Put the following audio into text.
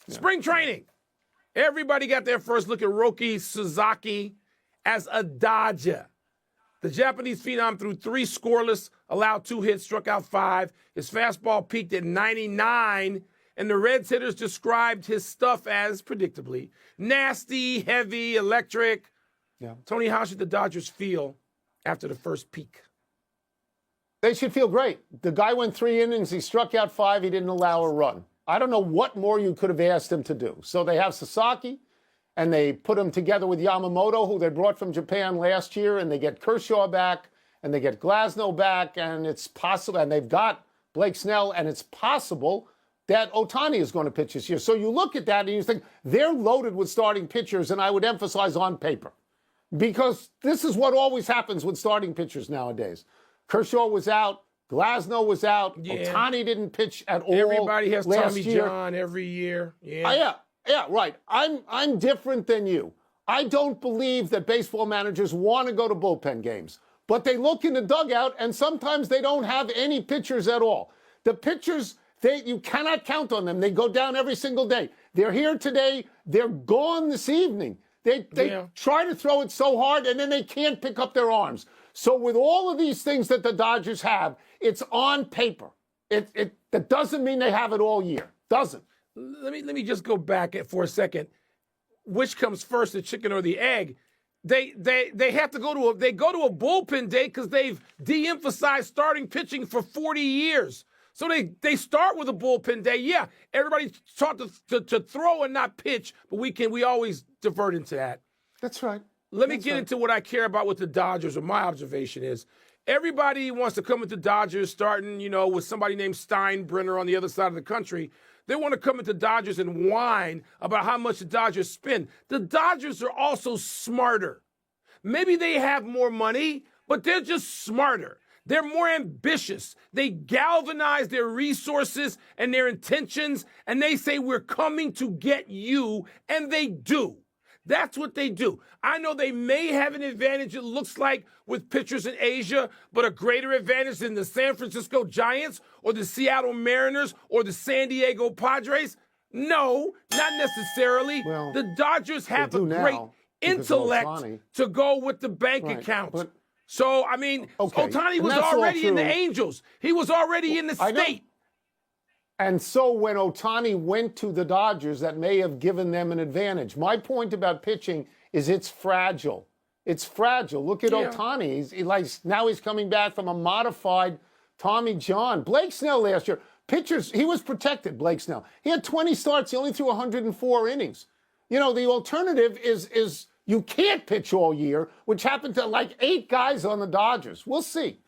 Spring training. Everybody got their first look at Roki Sasaki as a Dodger. The Japanese phenom threw 3 scoreless, allowed 2 hits, struck out 5. His fastball peaked at 99, and the Reds hitters described his stuff as, predictably, nasty, heavy, electric. Yeah. Tony, how should the Dodgers feel after the first peak? They should feel great. The guy went 3 innings. He struck out 5. He didn't allow a run. I don't know what more you could have asked him to do. So they have Sasaki, and they put him together with Yamamoto, who they brought from Japan last year, and they get Kershaw back, and they get Glasnow back, and it's possible, and they've got Blake Snell, and it's possible that Ohtani is going to pitch this year. So you look at that and you think they're loaded with starting pitchers, and I would emphasize on paper, because this is what always happens with starting pitchers nowadays. Kershaw was out. Glasnow was out. Yeah. Ohtani didn't pitch at all. Everybody has last Tommy year. John every year. Yeah. Yeah, right. I'm different than you. I don't believe that baseball managers want to go to bullpen games, but they look in the dugout and sometimes they don't have any pitchers at all. The pitchers, you cannot count on them. They go down every single day. They're here today. They're gone this evening. They try to throw it so hard and then they can't pick up their arms. So with all of these things that the Dodgers have, it's on paper. That doesn't mean they have it all year. Doesn't. Let me just go back for a second. Which comes first, the chicken or the egg? They have to go to a bullpen day because they've de-emphasized starting pitching for 40 years. So they start with a bullpen day. Yeah, everybody's taught to throw and not pitch, but we always divert into that. That's right. Let me get into what I care about with the Dodgers, or my observation is. Everybody wants to come at the Dodgers starting, with somebody named Steinbrenner on the other side of the country. They want to come at the Dodgers and whine about how much the Dodgers spend. The Dodgers are also smarter. Maybe they have more money, but they're just smarter. They're more ambitious. They galvanize their resources and their intentions, and they say, we're coming to get you, and they do. That's what they do. I know they may have an advantage, it looks like, with pitchers in Asia, but a greater advantage than the San Francisco Giants or the Seattle Mariners or the San Diego Padres. No, not necessarily. Well, the Dodgers have a great intellect to go with the bank account. So, Ohtani was already in the Angels. He was already in the state. And so when Ohtani went to the Dodgers, that may have given them an advantage. My point about pitching is it's fragile. It's fragile. Look at Ohtani. Now he's coming back from a modified Tommy John. Blake Snell last year, pitchers, he was protected, Blake Snell. He had 20 starts. He only threw 104 innings. The alternative is you can't pitch all year, which happened to 8 guys on the Dodgers. We'll see.